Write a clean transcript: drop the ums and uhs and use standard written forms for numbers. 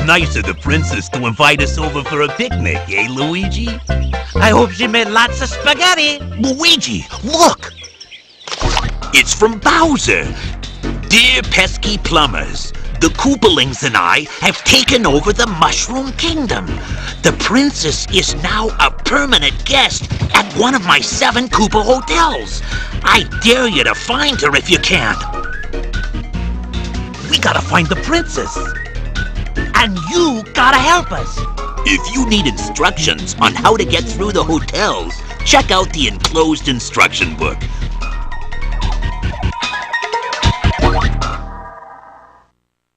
Nice of the princess to invite us over for a picnic, eh, Luigi? I hope she made lots of spaghetti. Luigi, look! It's from Bowser. Dear pesky plumbers, the Koopalings and I have taken over the Mushroom Kingdom. The princess is now a permanent guest at one of my 7 Koopa hotels. I dare you to find her if you can. We gotta find the princess. And you gotta help us. If you need instructions on how to get through the hotels, check out the enclosed instruction book.